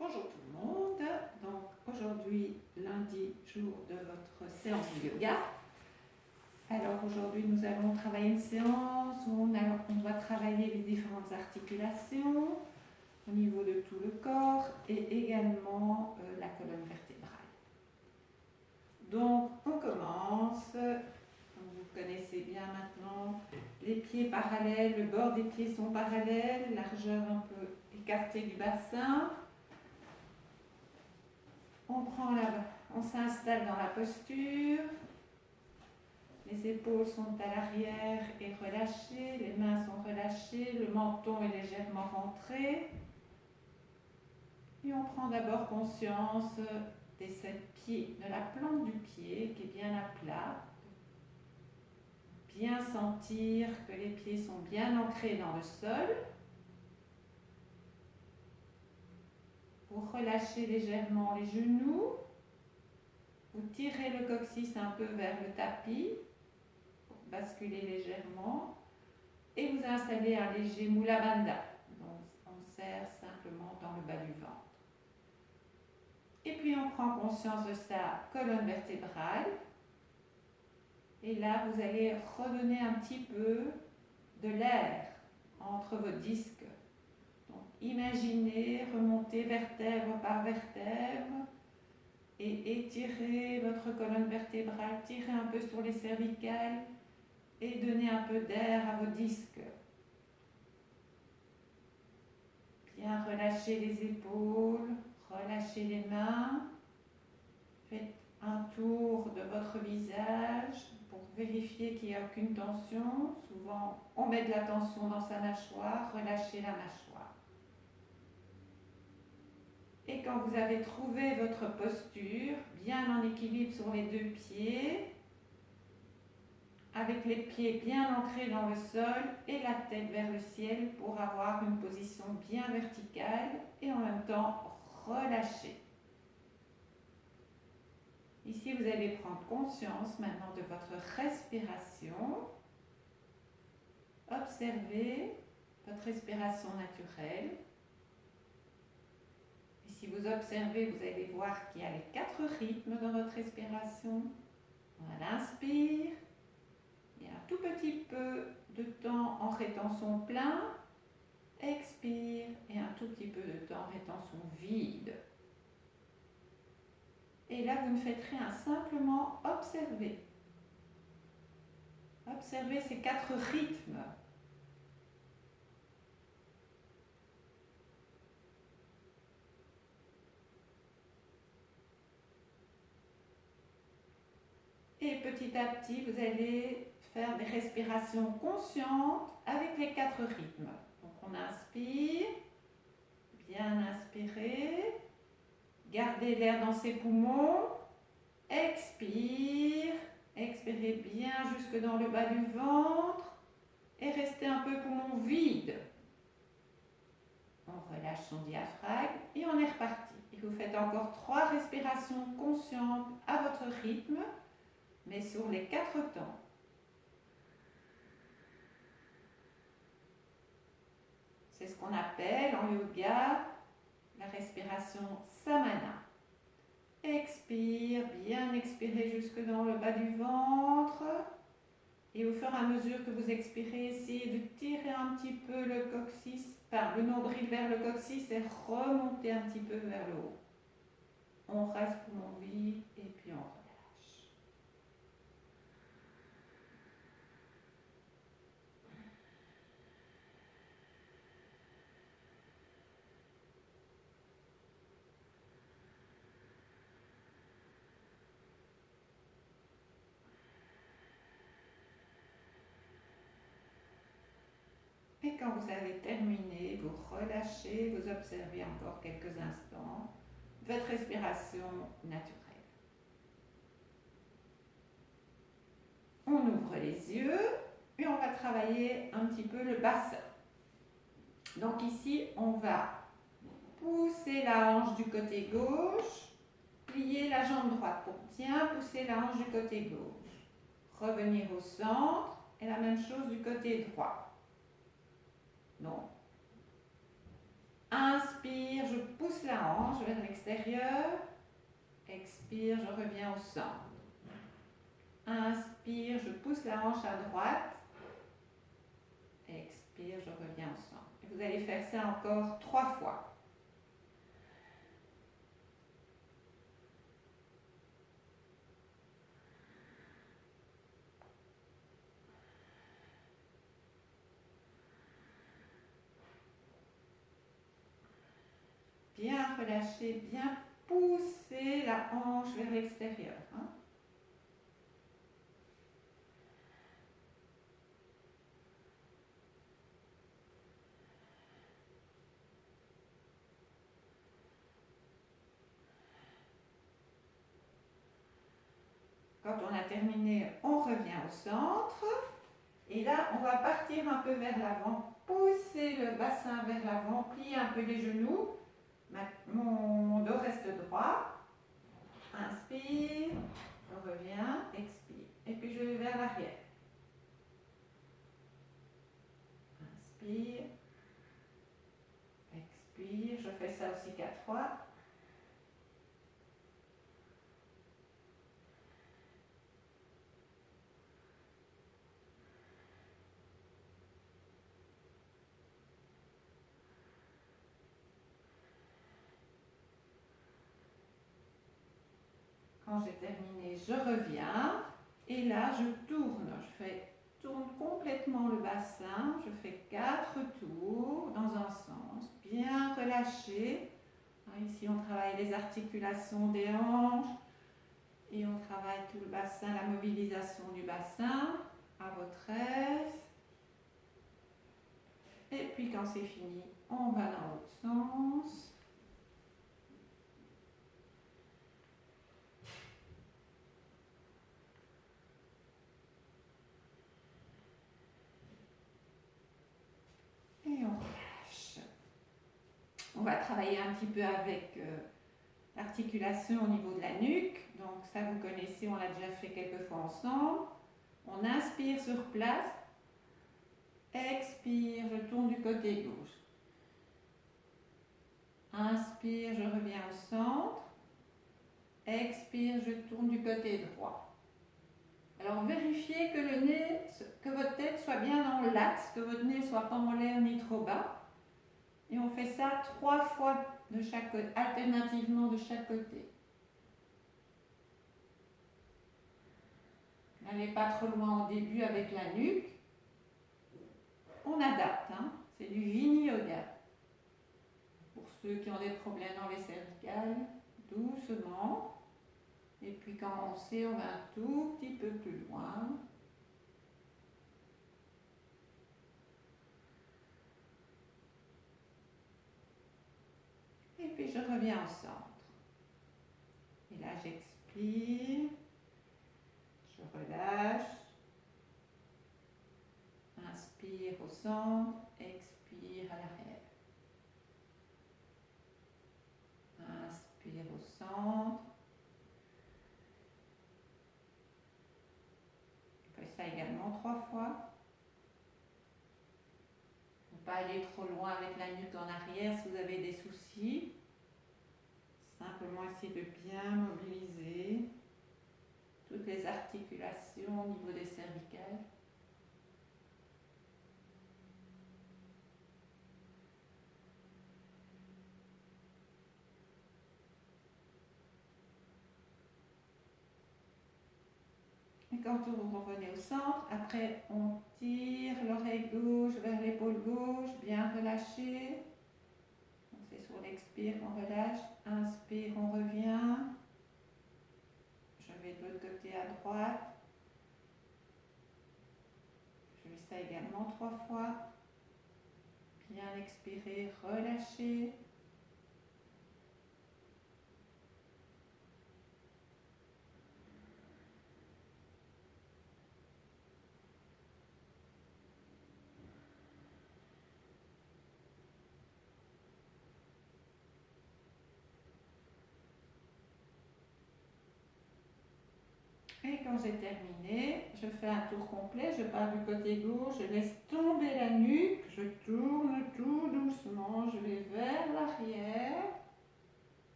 Bonjour tout le monde, donc aujourd'hui lundi, jour de votre séance de yoga. Alors aujourd'hui nous allons travailler une séance où on doit travailler les différentes articulations au niveau de tout le corps et également la colonne vertébrale. Donc on commence, comme vous connaissez bien maintenant, les pieds parallèles, le bord des pieds sont parallèles, largeur un peu écartée du bassin. On s'installe dans la posture, les épaules sont à l'arrière et relâchées, les mains sont relâchées, le menton est légèrement rentré. Et on prend d'abord conscience des 7 pieds, de la plante du pied qui est bien à plat. Bien sentir que les pieds sont bien ancrés dans le sol. Vous relâchez légèrement les genoux. Vous tirez le coccyx un peu vers le tapis, pour basculer légèrement, et vous installez un léger Mula Bandha. Donc on serre simplement dans le bas du ventre. Et puis on prend conscience de sa colonne vertébrale. Et là, vous allez redonner un petit peu de l'air entre vos disques. Donc imaginez remonter vertèbre par vertèbre. Et étirez votre colonne vertébrale, tirez un peu sur les cervicales et donnez un peu d'air à vos disques. Bien relâchez les épaules, relâchez les mains. Faites un tour de votre visage pour vérifier qu'il n'y a aucune tension. Souvent, on met de la tension dans sa mâchoire, relâchez la mâchoire. Et quand vous avez trouvé votre posture, bien en équilibre sur les 2 pieds, avec les pieds bien ancrés dans le sol et la tête vers le ciel pour avoir une position bien verticale et en même temps relâchée. Ici, vous allez prendre conscience maintenant de votre respiration. Observez votre respiration naturelle. Si vous observez, vous allez voir qu'il y a les 4 rythmes dans votre respiration. On inspire, il y a un tout petit peu de temps en rétention plein, expire et un tout petit peu de temps en rétention vide. Et là, vous ne faites rien, simplement observez. Observez ces 4 rythmes. Et petit à petit, vous allez faire des respirations conscientes avec les 4 rythmes. Donc on inspire, bien inspirer, gardez l'air dans ses poumons, expire, expirez bien jusque dans le bas du ventre et restez un peu poumon vide. On relâche son diaphragme et on est reparti. Et vous faites encore 3 respirations conscientes à votre rythme, mais sur les 4 temps. C'est ce qu'on appelle en yoga la respiration samana. Expire, bien expirer jusque dans le bas du ventre. Et au fur et à mesure que vous expirez, essayez de tirer un petit peu le coccyx, le nombril vers le coccyx et remonter un petit peu vers le haut. On reste poumon vide et puis on relâche. Et quand vous avez terminé, vous relâchez, vous observez encore quelques instants votre respiration naturelle. On ouvre les yeux et on va travailler un petit peu le bassin. Donc ici, on va pousser la hanche du côté gauche, plier la jambe droite pour bien pousser la hanche du côté gauche. Revenir au centre et la même chose du côté droit. Donc, inspire, je pousse la hanche vers l'extérieur. Expire, je reviens au centre. Inspire, je pousse la hanche à droite. Expire, je reviens au centre. Et vous allez faire ça encore 3 fois. Bien relâcher, bien pousser la hanche vers l'extérieur. Hein. Quand on a terminé, on revient au centre. Et là, on va partir un peu vers l'avant, pousser le bassin vers l'avant, plier un peu les genoux. Mon dos reste droit. Inspire, je reviens, expire. Et puis je vais vers l'arrière. Inspire, expire. Je fais ça aussi 4 fois. Quand j'ai terminé, je reviens. Et là, je tourne. Tourne complètement le bassin. Je fais 4 tours dans un sens. Bien relâché. Ici, on travaille les articulations des hanches. Et on travaille tout le bassin, la mobilisation du bassin à votre aise. Et puis quand c'est fini, on va dans l'autre sens. Et on relâche. On va travailler un petit peu avec l'articulation au niveau de la nuque. Donc ça vous connaissez, on l'a déjà fait quelques fois ensemble. On inspire sur place. Expire, je tourne du côté gauche. Inspire, je reviens au centre. Expire, je tourne du côté droit. Alors vérifiez que votre tête soit bien dans l'axe, que votre nez ne soit pas en l'air ni trop bas. Et on fait ça 3 fois de chaque côté, alternativement de chaque côté. N'allez pas trop loin au début avec la nuque. On adapte, hein? C'est du yin-yoga. Pour ceux qui ont des problèmes dans les cervicales, doucement. Et puis quand on sait, on va un tout petit peu plus loin. Et puis je reviens au centre. Et là j'expire, je relâche, inspire au centre, expire à l'arrière. Inspire au centre. On fait ça également 3 fois. Ne pas aller trop loin avec la nuque en arrière si vous avez des soucis. Simplement essayer de bien mobiliser toutes les articulations au niveau des cervicales. Et quand vous revenez au centre, après on tire l'oreille gauche vers l'épaule gauche, bien relâché. C'est sur l'expire qu'on relâche. Inspire, on revient. Je vais de l'autre côté à droite. Je fais ça également 3 fois. Bien expirer, relâcher. Et quand j'ai terminé, je fais un tour complet, je pars du côté gauche, je laisse tomber la nuque, je tourne tout doucement, je vais vers l'arrière.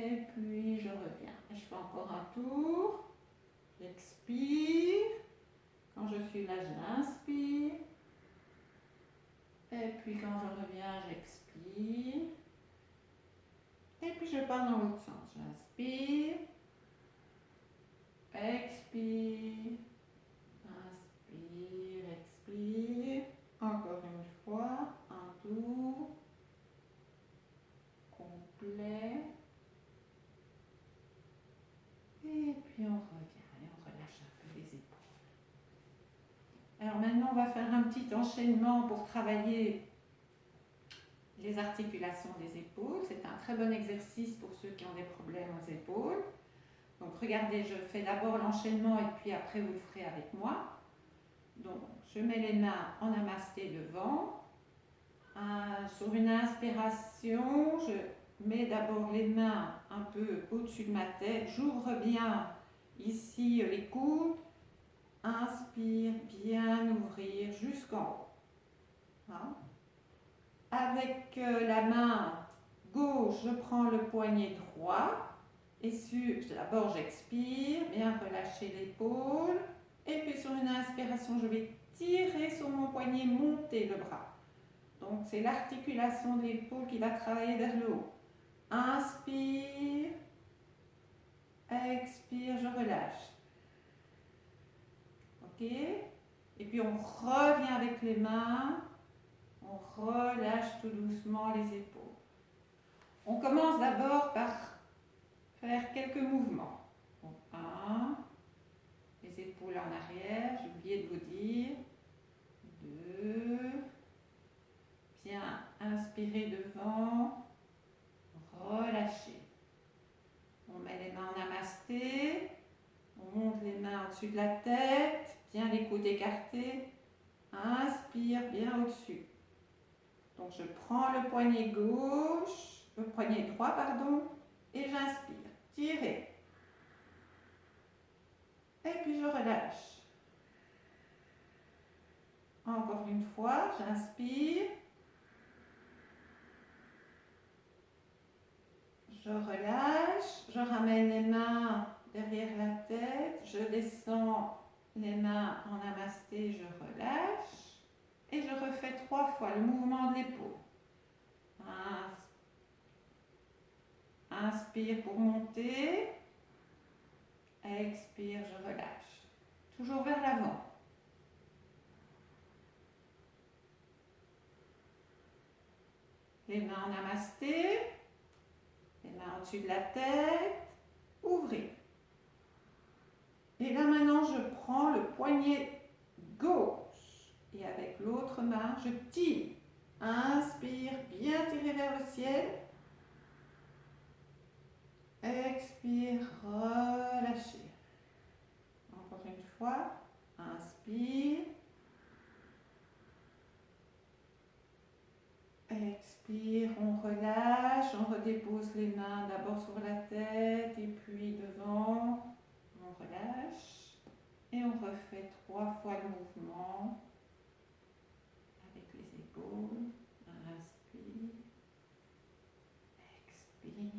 Et puis je reviens. Je fais encore un tour. J'expire. Quand je suis là, j'inspire. Et puis quand je reviens, j'expire. Et puis je pars dans l'autre sens. J'inspire. Expire. Inspire, expire. Encore une fois. Un tour. Complet. Et puis on revient et on relâche un peu les épaules. Alors maintenant, on va faire un petit enchaînement pour travailler les articulations des épaules. C'est un très bon exercice pour ceux qui ont des problèmes aux épaules. Donc regardez, je fais d'abord l'enchaînement et puis après vous le ferez avec moi. Donc je mets les mains en namasté devant. Sur une inspiration, je mets d'abord les mains un peu au-dessus de ma tête. J'ouvre bien ici les coudes. Inspire, bien ouvrir jusqu'en haut. Hein? Avec la main gauche, je prends le poignet droit. Et d'abord j'expire, bien relâcher l'épaule. Et puis sur une inspiration, je vais tirer sur mon poignet, monter le bras. Donc c'est l'articulation de l'épaule qui va travailler vers le haut. Inspire, expire, je relâche. Ok? Et puis on revient avec les mains, on relâche tout doucement les épaules. On commence d'abord par faire quelques mouvements. Donc, 1, les épaules en arrière, j'ai oublié de vous dire. 2, bien inspirer devant, relâcher. On met les mains en namasté, on monte les mains au-dessus de la tête, bien les coudes écartés. Inspire bien au-dessus. Donc je prends le poignet gauche, le poignet droit, pardon, et j'inspire. Tirez. Et puis je relâche. Encore une fois, j'inspire. Je relâche. Je ramène les mains derrière la tête. Je descends les mains en namasté, je relâche. Et je refais 3 fois le mouvement de l'épaule. Inspire pour monter. Expire, je relâche. Toujours vers l'avant. Les mains en namasté. Les mains au-dessus de la tête. Ouvrez. Et là maintenant, je prends le poignet gauche. Et avec l'autre main, je tire. Inspire, bien tirer vers le ciel. Expire, relâchez. Encore une fois. Inspire. Expire, on relâche, on redépose les mains d'abord sur la tête et puis devant. On relâche et on refait 3 fois le mouvement avec les épaules. Inspire, expire.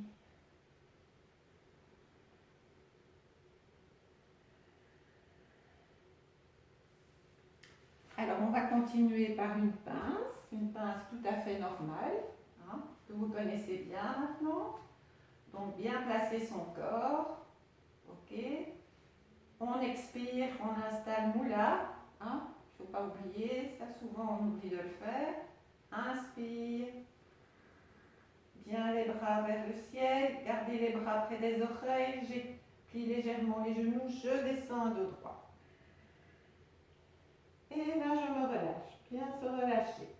Alors on va continuer par une pince tout à fait normale, hein, que vous connaissez bien maintenant. Donc bien placer son corps. Ok. On expire, on installe moula. Hein, il ne faut pas oublier, ça souvent on oublie de le faire. Inspire. Bien les bras vers le ciel. Gardez les bras près des oreilles. J'ai plié légèrement les genoux. Je descends à dos droit. Et là je me relâche. Bien se relâcher.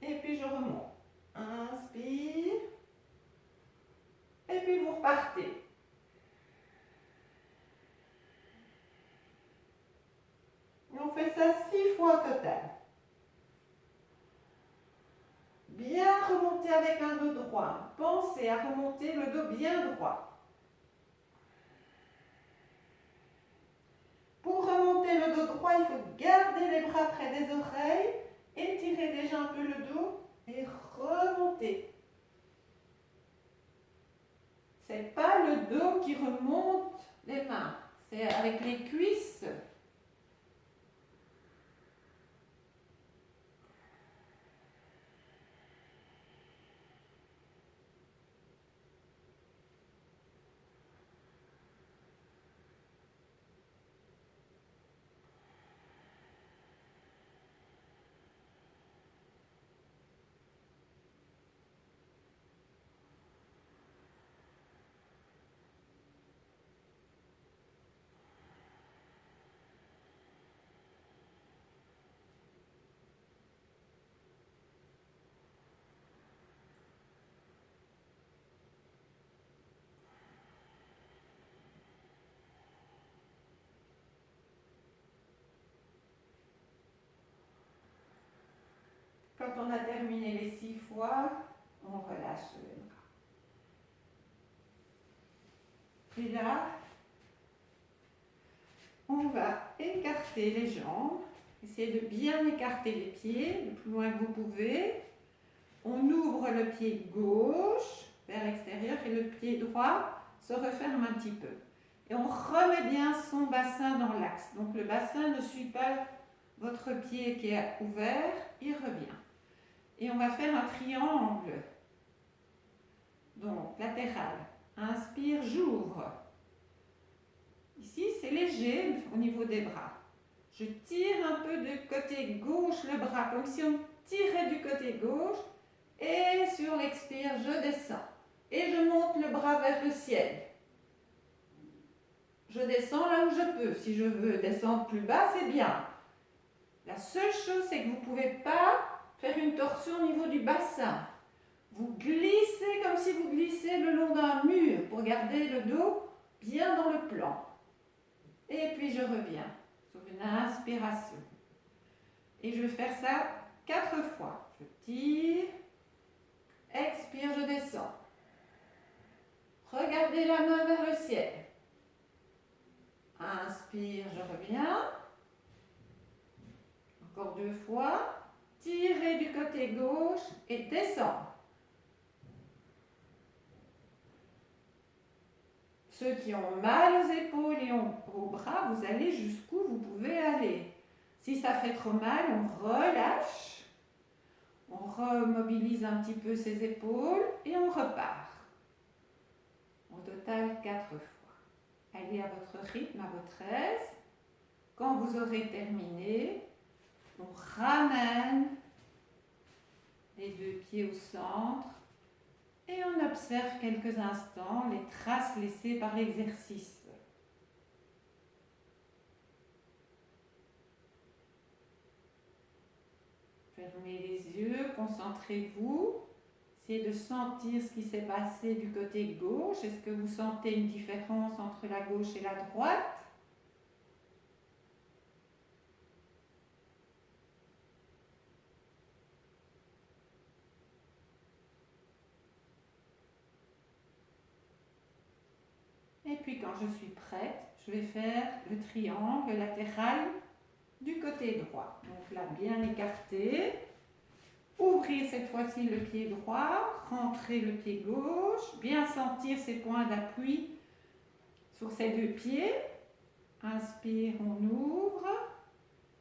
Et puis je remonte. Inspire. Et puis vous repartez. Et on fait ça 6 fois au total. Bien remonter avec un dos droit. Pensez à remonter le dos bien droit. Pour remonter le dos droit, il faut garder les bras près des oreilles, étirer déjà un peu le dos et remonter. c'est pas le dos qui remonte les mains, c'est avec les cuisses. Quand on a terminé les 6 fois, on relâche les bras. Puis là, on va écarter les jambes. Essayez de bien écarter les pieds le plus loin que vous pouvez. On ouvre le pied gauche vers l'extérieur et le pied droit se referme un petit peu. Et on remet bien son bassin dans l'axe. Donc le bassin ne suit pas votre pied qui est ouvert, il revient. Et on va faire un triangle. Donc latéral. Inspire, j'ouvre. Ici, c'est léger au niveau des bras. Je tire un peu du côté gauche le bras, comme si on tirait du côté gauche. Et sur l'expire, je descends. Et je monte le bras vers le ciel. Je descends là où je peux. Si je veux descendre plus bas, c'est bien. La seule chose, c'est que vous ne pouvez pas faire une torsion au niveau du bassin. Vous glissez comme si vous glissez le long d'un mur pour garder le dos bien dans le plan. Et puis je reviens sur une inspiration. Et je vais faire ça 4 fois. Je tire, expire, je descends. Regardez la main vers le ciel. Inspire, je reviens. Encore 2 fois. Tirez du côté gauche et descends. Ceux qui ont mal aux épaules et aux bras, vous allez jusqu'où vous pouvez aller. Si ça fait trop mal, on relâche. On remobilise un petit peu ses épaules et on repart. Au total, 4 fois. Allez à votre rythme, à votre aise. Quand vous aurez terminé, on ramène les 2 pieds au centre et on observe quelques instants les traces laissées par l'exercice. Fermez les yeux, concentrez-vous. Essayez de sentir ce qui s'est passé du côté gauche. Est-ce que vous sentez une différence entre la gauche et la droite ? Et puis quand je suis prête, je vais faire le triangle latéral du côté droit. Donc là, bien écarté. Ouvrir cette fois-ci le pied droit, rentrer le pied gauche, bien sentir ses points d'appui sur ces 2 pieds. Inspire, on ouvre.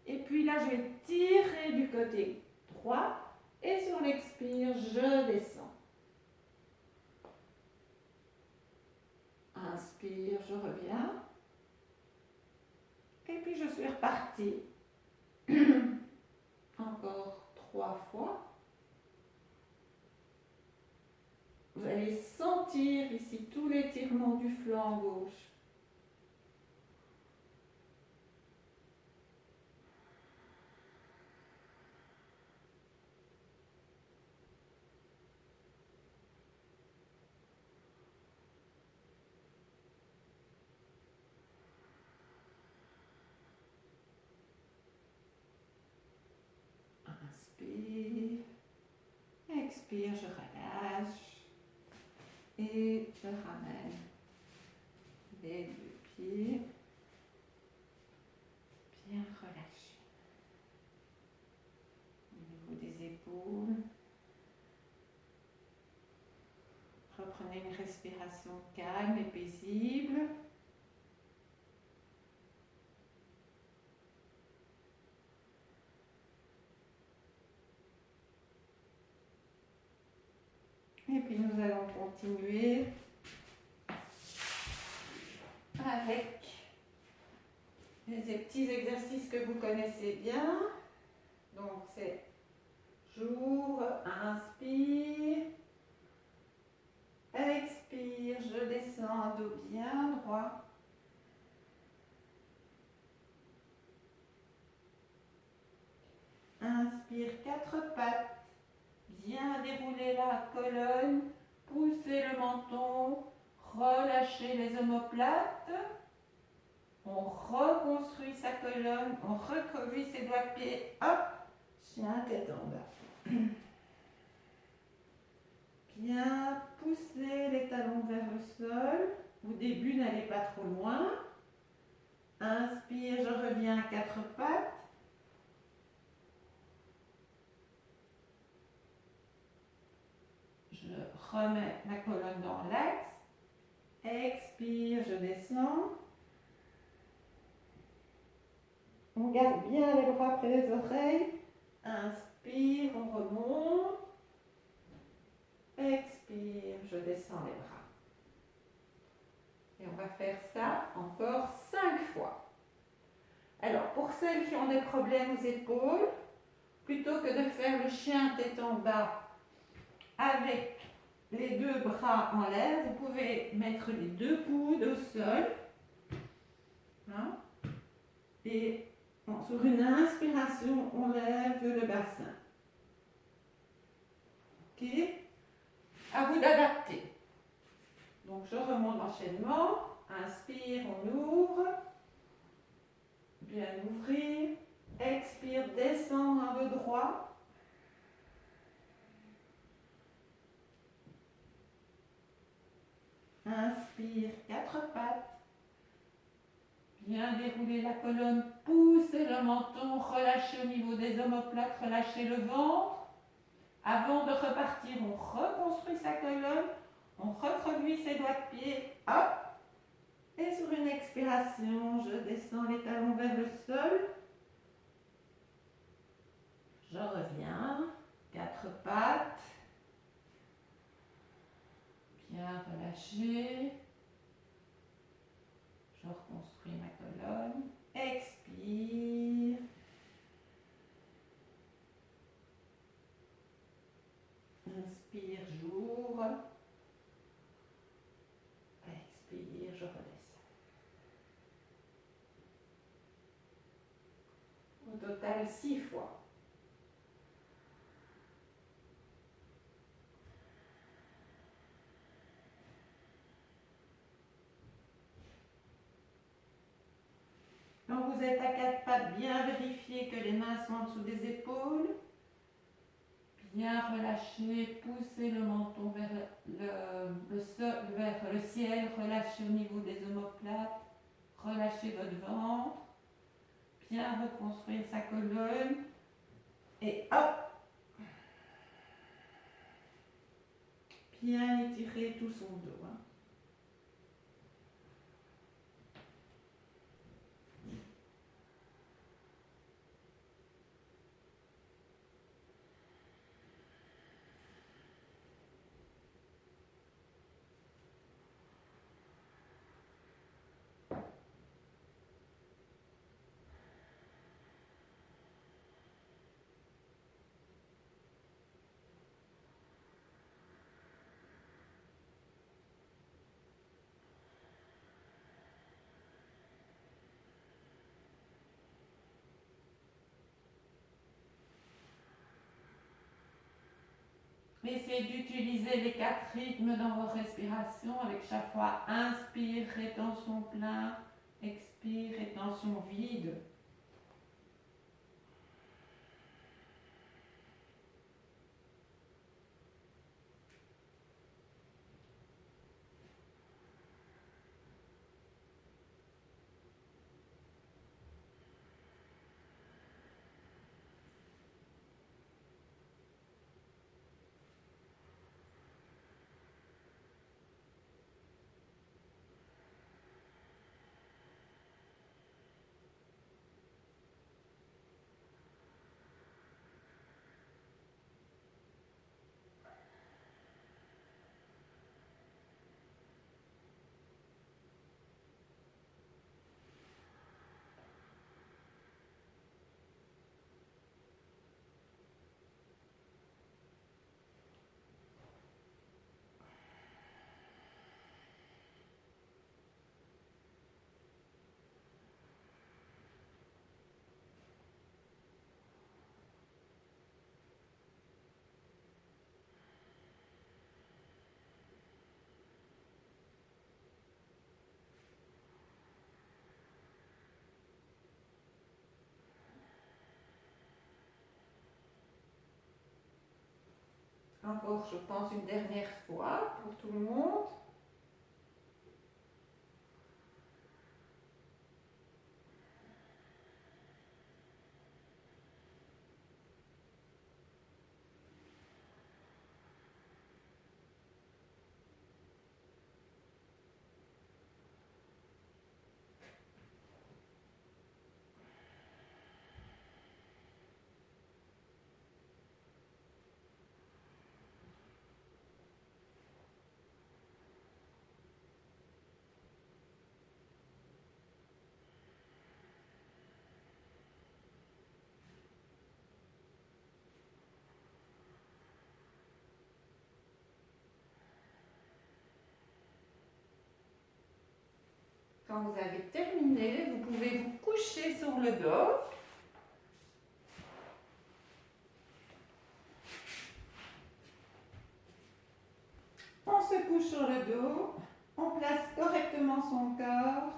Et puis là, je vais tirer du côté droit. Et sur l'expire, je descends. Inspire, je reviens. Et puis je suis repartie. Encore 3 fois. Vous allez sentir ici tout l'étirement du flanc gauche. Inspire. Expire, je relâche. Et je ramène les 2 pieds bien relâchés. Au niveau des épaules, Reprenez une respiration calme et paisible. Et puis nous allons continuer avec les petits exercices que vous connaissez bien. Donc c'est j'ouvre, inspire, expire, je descends, dos bien droit. Inspire, quatre pattes, bien dérouler la colonne, pousser le menton, relâcher les omoplates. On reconstruit sa colonne, on recroise ses doigts de pied, hop, chien tête en bas. Bien pousser les talons vers le sol. Au début, n'allez pas trop loin. Inspire, je reviens à quatre pattes. Je remets ma colonne dans l'axe. Expire, je descends. On garde bien les bras près des oreilles. Inspire, on remonte. Expire, je descends les bras. Et on va faire ça encore 5 fois. Alors, pour celles qui ont des problèmes aux épaules, plutôt que de faire le chien tête en bas avec les deux bras en l'air, vous pouvez mettre les deux coudes au sol. Hein, et sur une inspiration, on lève le bassin. Ok? À vous d'adapter. Donc je remonte l'enchaînement. Inspire, on ouvre. Bien ouvrir. Expire, descendre un peu droit. Inspire, quatre pattes. Bien dérouler la colonne, poussez le menton, relâchez au niveau des omoplates, relâchez le ventre. Avant de repartir, on reconstruit sa colonne, on reproduit ses doigts de pied, hop. Et sur une expiration, je descends les talons vers le sol. Je reviens, quatre pattes. Bien relâché. Je reconstruis ma colonne. Expire. Inspire, j'ouvre. Expire, je redescends. Au total, 6 fois. Quand vous êtes à quatre pattes, bien vérifiez que les mains sont en dessous des épaules. Bien relâcher, poussez le menton vers vers le ciel, relâchez au niveau des omoplates, relâchez votre ventre, bien reconstruire sa colonne et hop, bien étirer tout son dos. Hein. Essayez d'utiliser les 4 rythmes dans vos respirations avec chaque fois inspire, rétention plein, expire, rétention vide. Encore, je pense, une dernière fois pour tout le monde. Quand vous avez terminé, vous pouvez vous coucher sur le dos. On se couche sur le dos, on place correctement son corps.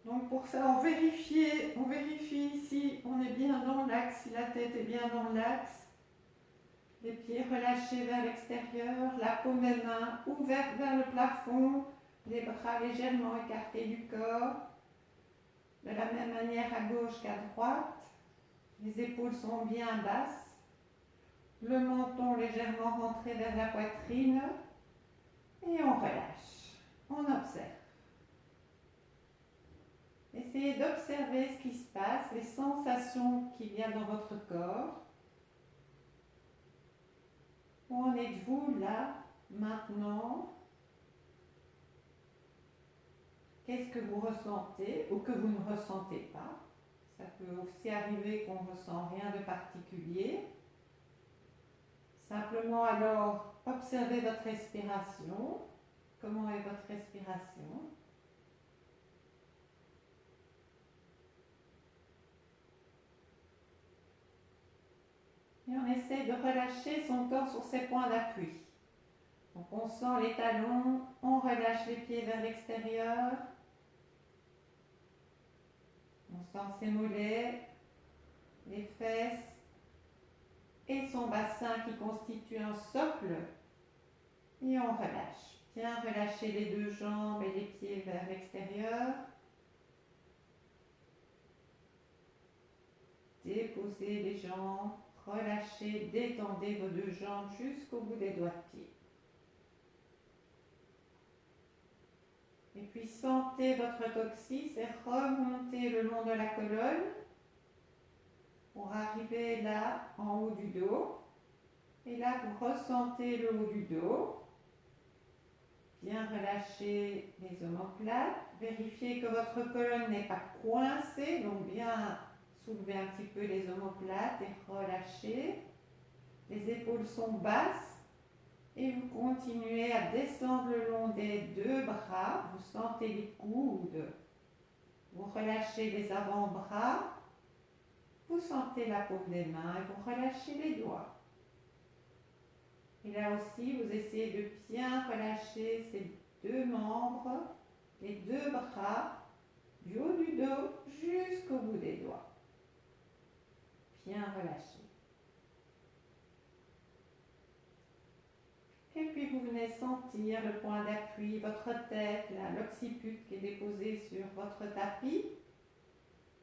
Donc pour ça, on vérifie si on est bien dans l'axe, si la tête est bien dans l'axe. Les pieds relâchés vers l'extérieur, la paume des mains ouverte vers le plafond, les bras légèrement écartés du corps. De la même manière à gauche qu'à droite. Les épaules sont bien basses. Le menton légèrement rentré vers la poitrine. Et on relâche. On observe. Essayez d'observer ce qui se passe, les sensations qu'il y a dans votre corps. Où en êtes-vous là, maintenant? Qu'est-ce que vous ressentez ou que vous ne ressentez pas? Ça peut aussi arriver qu'on ne ressent rien de particulier. Simplement alors, observez votre respiration. Comment est votre respiration? Et on essaie de relâcher son corps sur ses points d'appui. Donc on sent les talons, on relâche les pieds vers l'extérieur. On sent ses mollets, les fesses et son bassin qui constitue un socle. Et on relâche. Bien relâcher les deux jambes et les pieds vers l'extérieur. Déposez les jambes, relâchez, détendez vos deux jambes jusqu'au bout des doigts de pied. Et puis sentez votre coccyx et remontez le long de la colonne pour arriver là en haut du dos. Et là, vous ressentez le haut du dos. Bien relâcher les omoplates. Vérifiez que votre colonne n'est pas coincée, donc bien soulever un petit peu les omoplates et relâcher. Les épaules sont basses. Et vous continuez à descendre le long des deux bras. Vous sentez les coudes. Vous relâchez les avant-bras. Vous sentez la paume des mains et vous relâchez les doigts. Et là aussi, vous essayez de bien relâcher ces deux membres, les deux bras, du haut du dos jusqu'au bout des doigts. Bien relâché. Et puis vous venez sentir le point d'appui, votre tête, l'occiput qui est déposé sur votre tapis.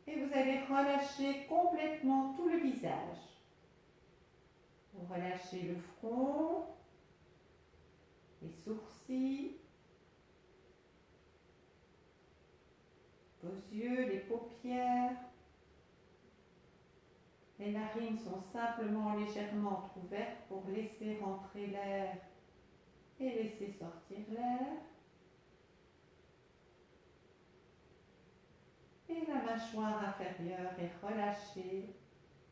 Et vous allez relâcher complètement tout le visage. Vous relâchez le front, les sourcils, vos yeux, les paupières. Les narines sont simplement légèrement ouvertes pour laisser rentrer l'air et laisser sortir l'air. Et la mâchoire inférieure est relâchée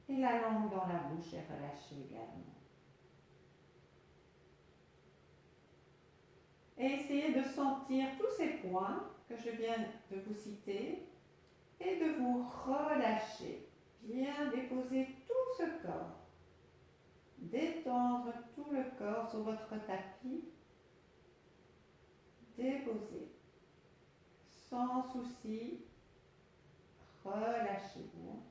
et la langue dans la bouche est relâchée également. Et essayez de sentir tous ces points que je viens de vous citer et de vous relâcher. Bien déposer tout ce corps. Détendre tout le corps sur votre tapis. Déposer. Sans souci. Relâchez-vous.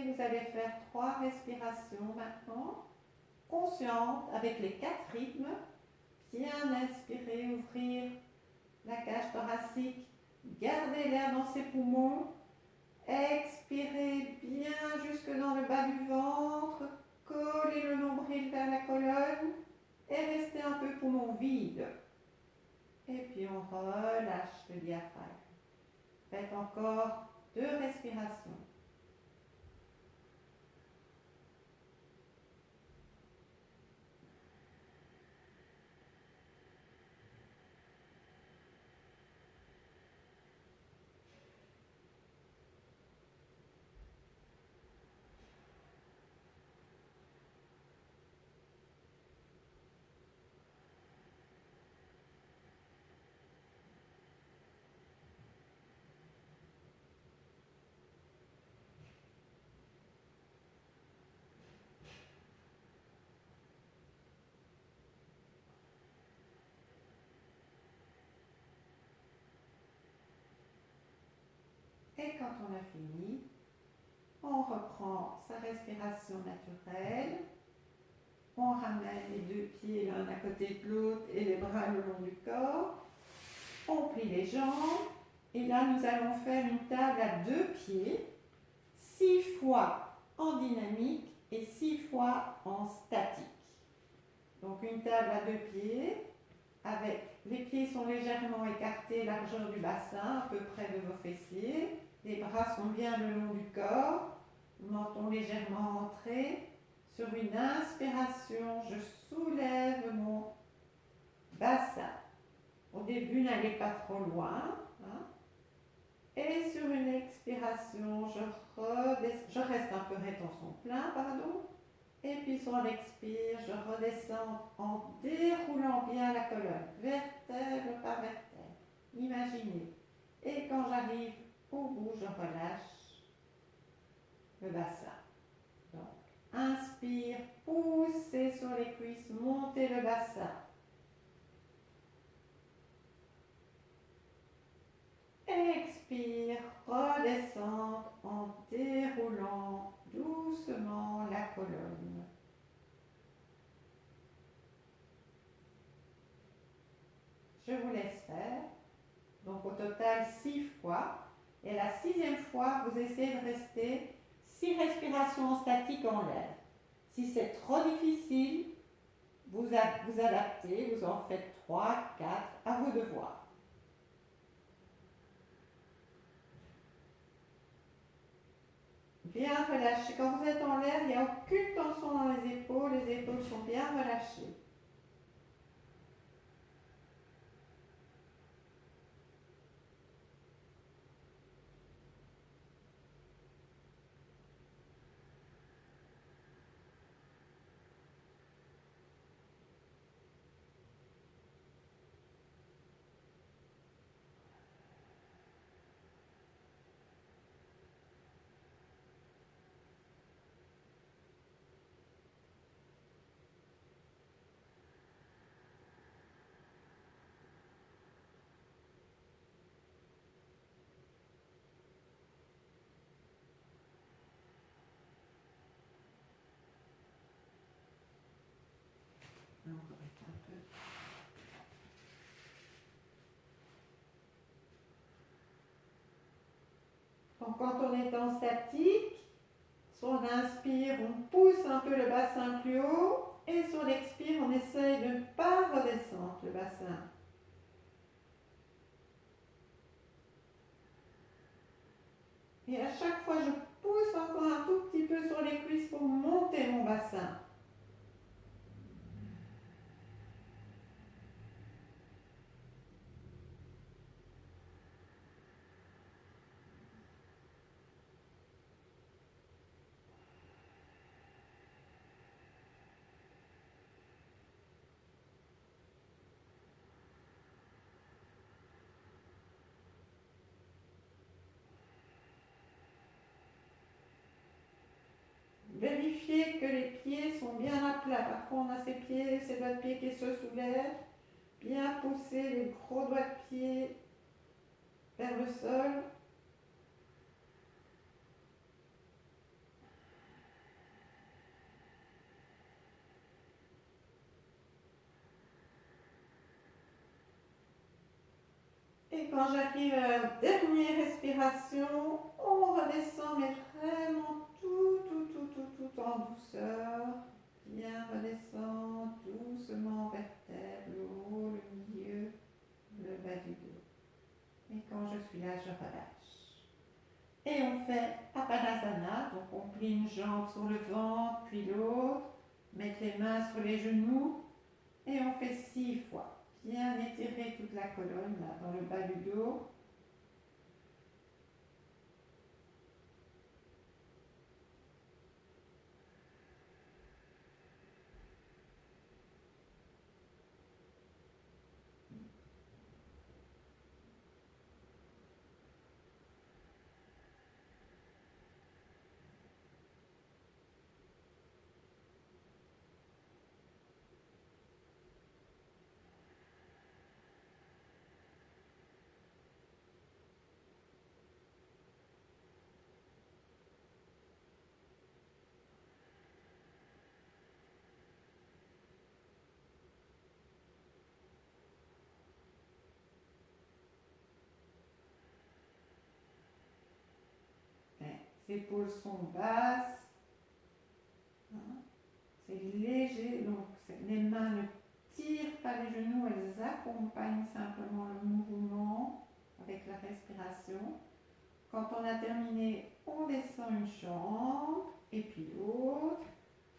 Et vous allez faire 3 respirations maintenant, conscientes, avec les 4 rythmes. Bien inspirer, ouvrir la cage thoracique, gardez l'air dans ses poumons, expirez bien jusque dans le bas du ventre, collez le nombril vers la colonne et restez un peu poumon vide. Et puis on relâche le diaphragme. Faites encore 2 respirations. Et quand on a fini, on reprend sa respiration naturelle. On ramène les 2 pieds l'un à côté de l'autre et les bras le long du corps. On plie les jambes. Et là, nous allons faire une table à 2 pieds, 6 fois en dynamique et 6 fois en statique. Donc une table à 2 pieds, avec les pieds sont légèrement écartés, largeur du bassin, à peu près de vos fessiers. Les bras sont bien le long du corps, le menton légèrement entré. Sur une inspiration, je soulève mon bassin. Au début, n'allez pas trop loin. Hein. Et sur une expiration, je reste un peu rétention plein, pardon. Et puis sur l'expire, je redescends en déroulant bien la colonne, vertèbre par vertèbre. Imaginez. Et quand j'arrive au bout, je relâche le bassin. Donc, inspire, poussez sur les cuisses, montez le bassin. Expire, redescendre en déroulant doucement la colonne. Je vous laisse faire. Donc au total 6 fois. Et la 6e fois, vous essayez de rester 6 respirations statiques en l'air. Si c'est trop difficile, vous adaptez, vous en faites 3, 4, à vous de voir. Bien relâché. Quand vous êtes en l'air, il n'y a aucune tension dans les épaules sont bien relâchées. Donc quand on est en statique, sur l'inspire, on pousse un peu le bassin plus haut et sur l'expire, on essaye de ne pas redescendre le bassin. Et à chaque fois, je pousse encore un tout petit peu sur les cuisses pour monter mon bassin. Vérifiez que les pieds sont bien à plat. Parfois, on a ses doigts de pied qui se soulèvent. Bien pousser les gros doigts de pied vers le sol. Et quand j'arrive à la dernière respiration, on redescend, mais vraiment tout en douceur. Bien redescend doucement vers terre, le haut, le milieu, le bas du dos. Et quand je suis là, je relâche. Et on fait Apanasana, donc on plie une jambe sur le ventre, puis l'autre, mettre les mains sur les genoux, et on fait 6 fois. Bien étirer toute la colonne, là, dans le bas du dos. Les épaules sont basses. C'est léger, donc les mains ne tirent pas les genoux, elles accompagnent simplement le mouvement avec la respiration. Quand on a terminé, on descend une jambe et puis l'autre.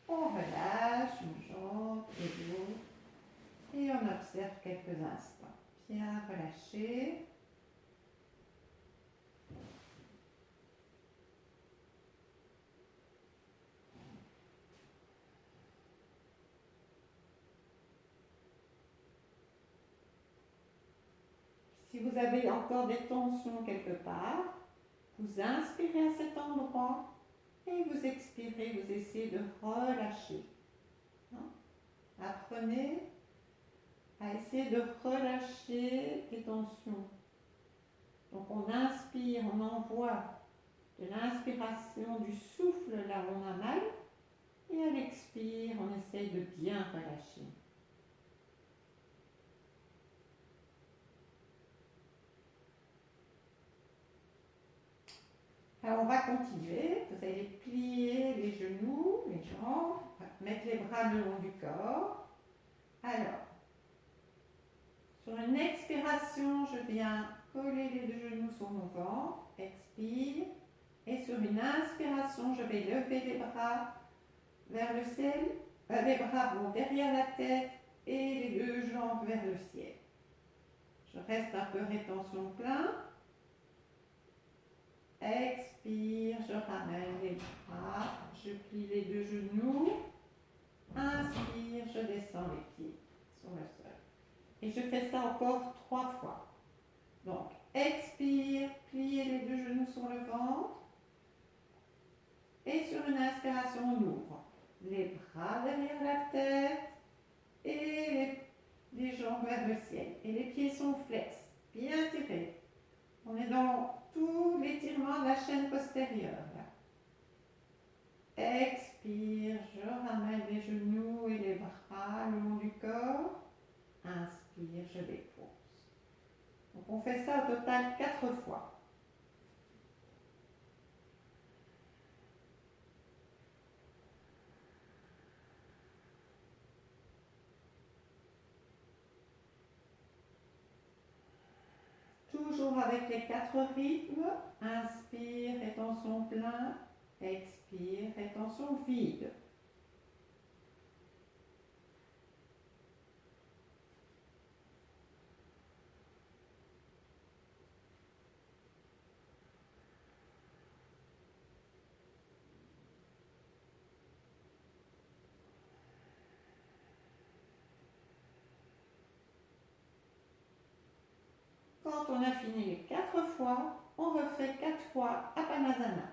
On relâche une jambe et l'autre. Et on observe quelques instants. Bien relâché. Si vous avez encore des tensions quelque part, vous inspirez à cet endroit et vous expirez, vous essayez de relâcher. Apprenez à essayer de relâcher les tensions. Donc on inspire, on envoie de l'inspiration du souffle là où on a mal, et à l'expire, on essaye de bien relâcher. Alors on va continuer, vous allez plier les genoux, les jambes, mettre les bras le long du corps. Alors, sur une expiration, je viens coller les deux genoux sur mon ventre, expire, et sur une inspiration, je vais lever les bras vers le ciel, les bras vont derrière la tête et les deux jambes vers le ciel. Je reste un peu rétention plein. Expire, je ramène les bras, je plie les deux genoux. Inspire, je descends les pieds sur le sol. Et je fais ça encore 3 fois. Donc, expire, pliez les deux genoux sur le ventre. Et sur une inspiration, on ouvre les bras derrière la tête et les jambes vers le ciel. Et les pieds sont flex, bien tirés. On est dans tout l'étirement de la chaîne postérieure. Là. Expire, je ramène les genoux et les bras le long du corps. Inspire, je dépose. Donc on fait ça au total 4 fois. Toujours avec les 4 rythmes. Inspire, rétention plein. Expire, rétention vide. Quand on a fini les 4 fois, on refait 4 fois Apanasana.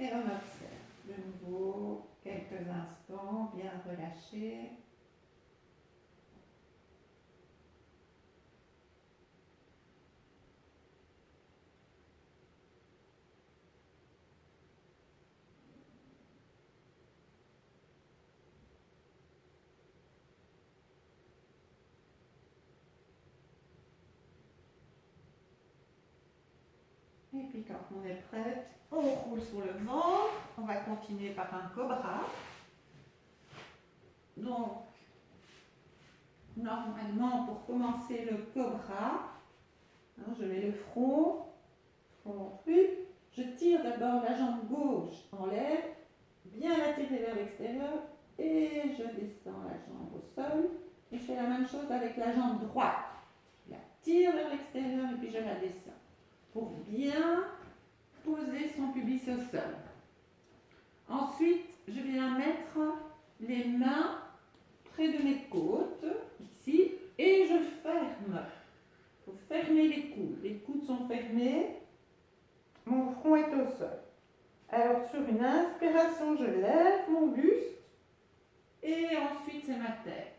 Et on observe de nouveau quelques instants bien relâchés. Et puis quand on est prête, on roule sur le ventre. On va continuer par un cobra. Donc, normalement, pour commencer le cobra, je mets le front, je tire d'abord la jambe gauche en l'air, bien la tirer vers l'extérieur, et je descends la jambe au sol. Et je fais la même chose avec la jambe droite. Je la tire vers l'extérieur et puis je la descends. Pour bien poser son pubis au sol. Ensuite, je viens mettre les mains près de mes côtes, ici, et je ferme. Il faut fermer les coudes. Les coudes sont fermés. Mon front est au sol. Alors, sur une inspiration, je lève mon buste. Et ensuite, c'est ma tête.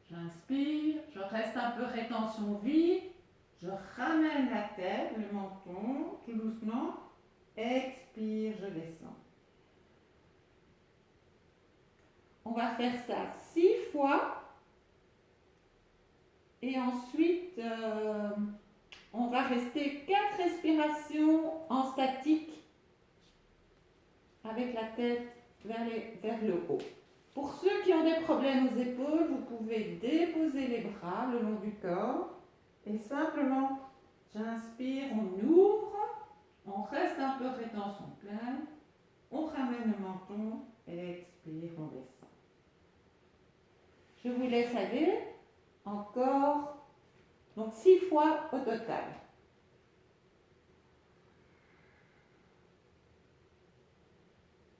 J'inspire, je reste un peu rétention vide. Je ramène la tête, le menton, tout doucement. Expire, je descends. On va faire ça 6 fois. Et ensuite, on va rester 4 respirations en statique avec la tête vers le haut. Pour ceux qui ont des problèmes aux épaules, vous pouvez déposer les bras le long du corps et simplement, j'inspire, on ouvre, on reste un peu rétention pleine, on ramène le menton et expire, on descend. Je vous laisse aller encore, donc 6 fois au total.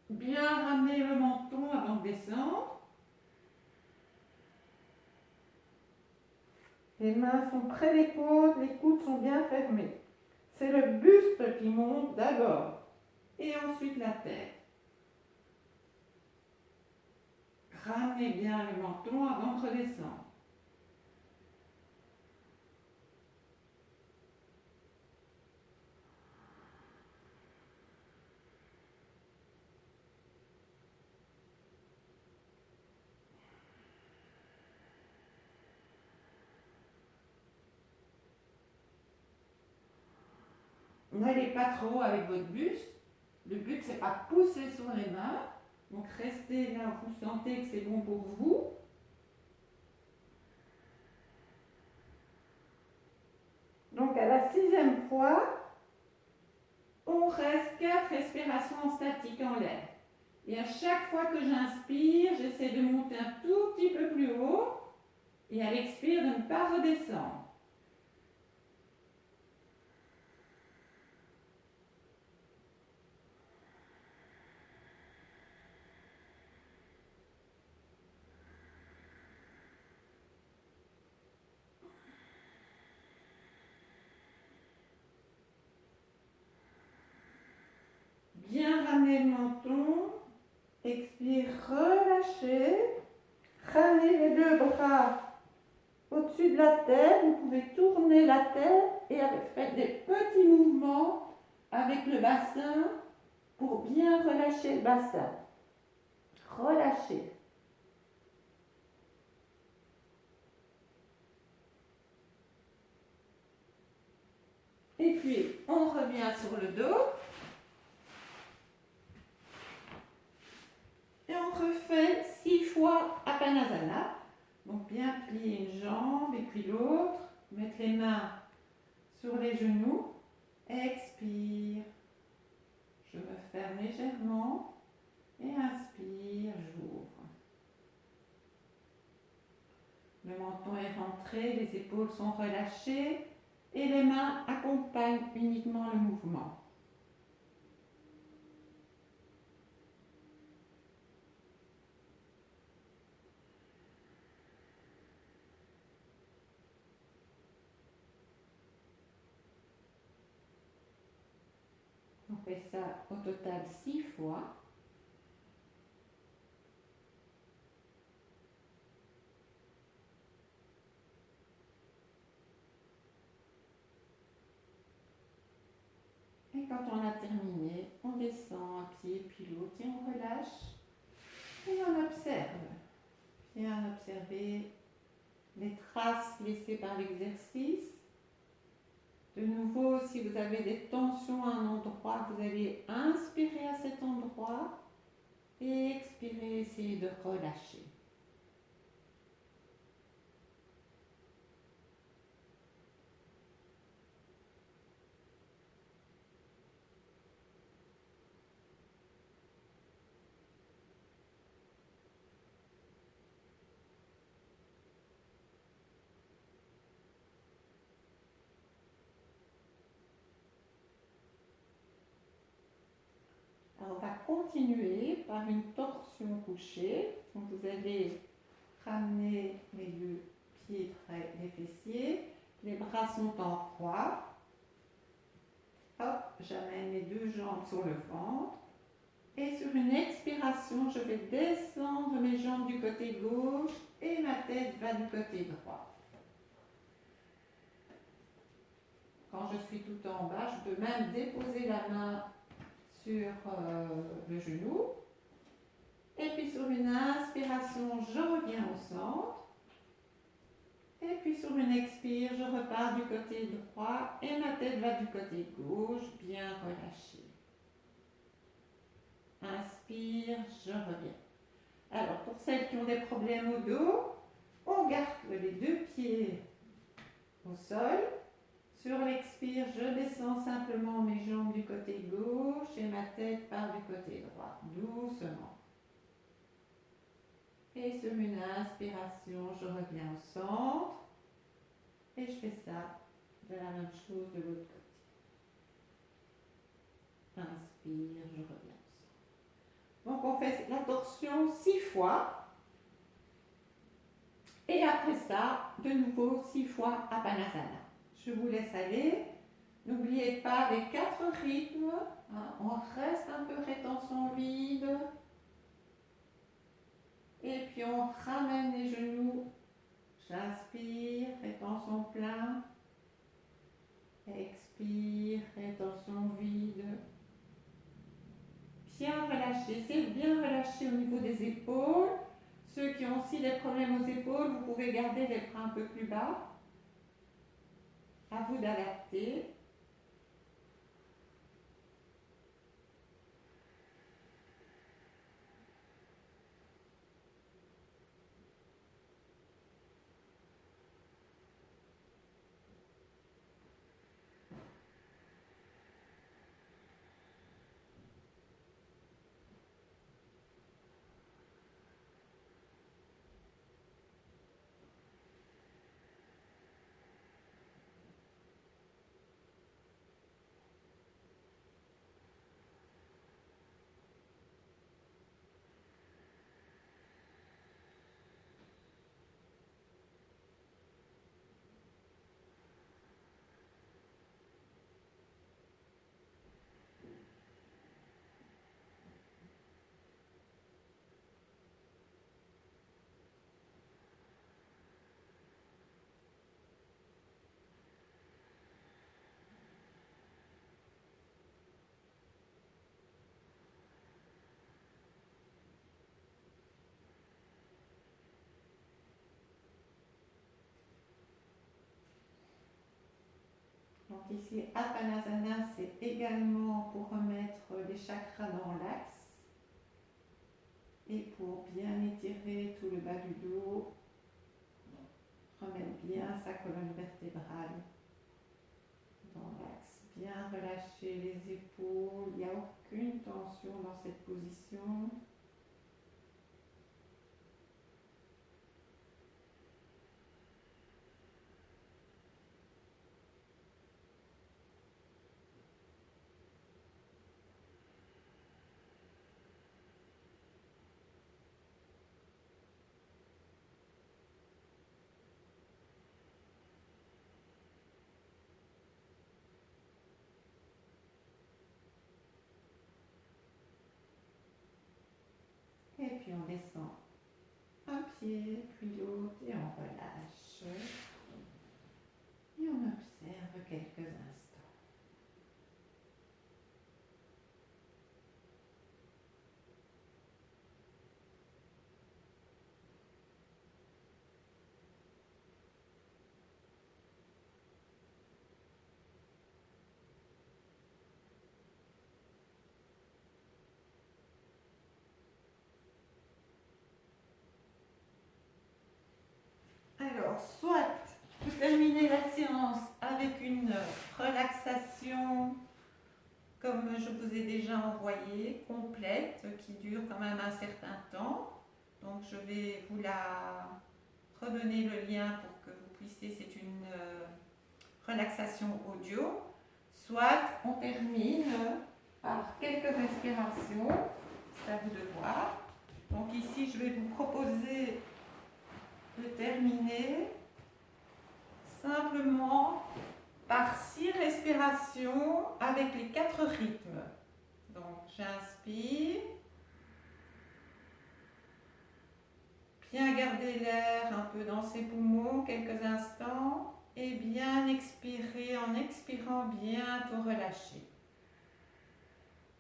Bien ramener le menton avant de descendre. Les mains sont près des côtes, les coudes sont bien fermés. C'est le buste qui monte d'abord et ensuite la tête. Ramenez bien le menton avant de redescendre. N'allez pas trop haut avec votre buste. Le but, c'est pas pousser sur les mains. Donc, restez là où vous sentez que c'est bon pour vous. Donc, à la 6e fois, on reste 4 respirations en statique en l'air. Et à chaque fois que j'inspire, j'essaie de monter un tout petit peu plus haut. Et à l'expire, de ne pas redescendre. Bien ramener le menton. Expire, relâchez. Ramenez les 2 bras au-dessus de la tête. Vous pouvez tourner la tête et faire des petits mouvements avec le bassin pour bien relâcher le bassin. Relâchez. Et puis, on revient sur le dos. Et on refait 6 fois Apanasana. Donc, bien plier une jambe et puis l'autre. Mettre les mains sur les genoux. Expire. Je me ferme légèrement. Et inspire, j'ouvre. Le menton est rentré, les épaules sont relâchées et les mains accompagnent uniquement le mouvement. Donc fait ça au total 6 fois. Et quand on a terminé, on descend un pied puis l'autre et on relâche et on observe. Bien observer les traces laissées par l'exercice. De nouveau, si vous avez des tensions à un endroit, vous allez inspirer à cet endroit et expirer, essayer de relâcher. Alors, on va continuer par une torsion couchée. Donc, vous allez ramener les deux pieds près des fessiers. Les bras sont en croix. Hop, j'amène les deux jambes sur le ventre. Et sur une expiration, je vais descendre mes jambes du côté gauche et ma tête va du côté droit. Quand je suis tout en bas, je peux même déposer la main sur le genou. Et puis sur une inspiration, je reviens au centre. Et puis sur une expire, je repars du côté droit et ma tête va du côté gauche, bien relâchée. Inspire, je reviens. Alors pour celles qui ont des problèmes au dos, on garde les deux pieds au sol. Sur l'expire, je descends simplement mes jambes du côté gauche et ma tête part du côté droit, doucement. Et sur une inspiration, je reviens au centre. Et je fais ça de la même chose de l'autre côté. Inspire, je reviens au centre. Donc on fait la torsion 6 fois. Et après ça, de nouveau 6 fois Apanasana. Je vous laisse aller. N'oubliez pas les 4 rythmes. On reste un peu rétention vide. Et puis on ramène les genoux. J'inspire, rétention plein. Expire, rétention vide. Bien relâché. C'est bien relâché au niveau des épaules. Ceux qui ont aussi des problèmes aux épaules, vous pouvez garder les bras un peu plus bas. À vous d'adapter. Donc ici, Apanasana, c'est également pour remettre les chakras dans l'axe et pour bien étirer tout le bas du dos, remettre bien sa colonne vertébrale dans l'axe, bien relâcher les épaules, il n'y a aucune tension dans cette position. puis on descend un pied, puis l'autre, et on relâche. Et on observe quelques instants. Alors, soit vous terminez la séance avec une relaxation comme je vous ai déjà envoyé, complète, qui dure quand même un certain temps. Donc je vais vous la redonner le lien pour que vous puissiez, c'est une relaxation audio. Soit on termine par quelques respirations, c'est à vous de voir. Donc ici je vais vous proposer de terminer simplement par 6 respirations avec les 4 rythmes. Donc j'inspire, bien garder l'air un peu dans ses poumons quelques instants et bien expirer, en expirant bientôt relâcher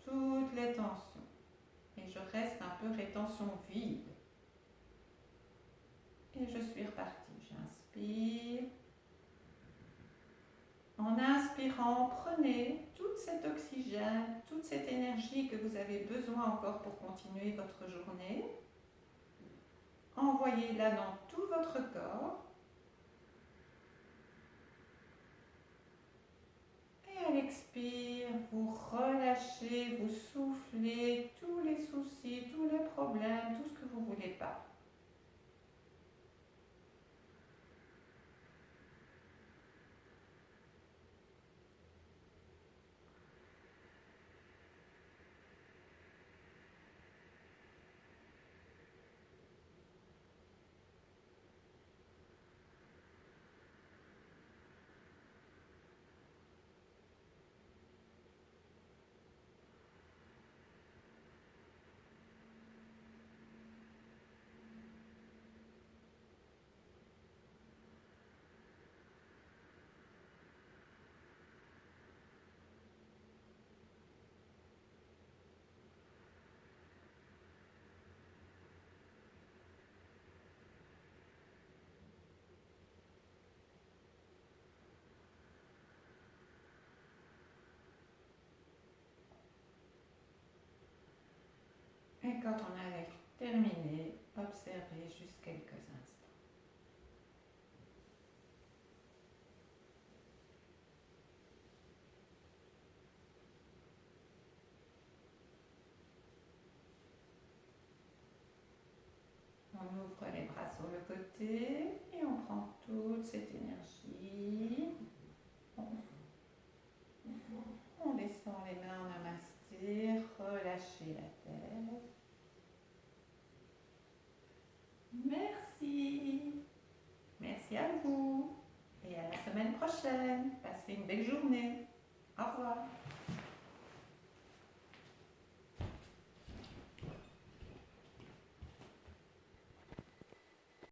toutes les tensions. Et je reste un peu rétention vide. Et je suis repartie. J'inspire. En inspirant, prenez tout cet oxygène, toute cette énergie que vous avez besoin encore pour continuer votre journée. Envoyez-la dans tout votre corps. Et à l'expire, vous relâchez, vous soufflez tous les soucis, tous les problèmes, tout ce que vous ne voulez pas. Et quand on a terminé, observez juste quelques instants. On ouvre les bras sur le côté et on prend toute cette énergie. On descend les mains en namasté, relâchez la tête. Merci. Merci à vous. Et à la semaine prochaine. Passez une belle journée. Au revoir.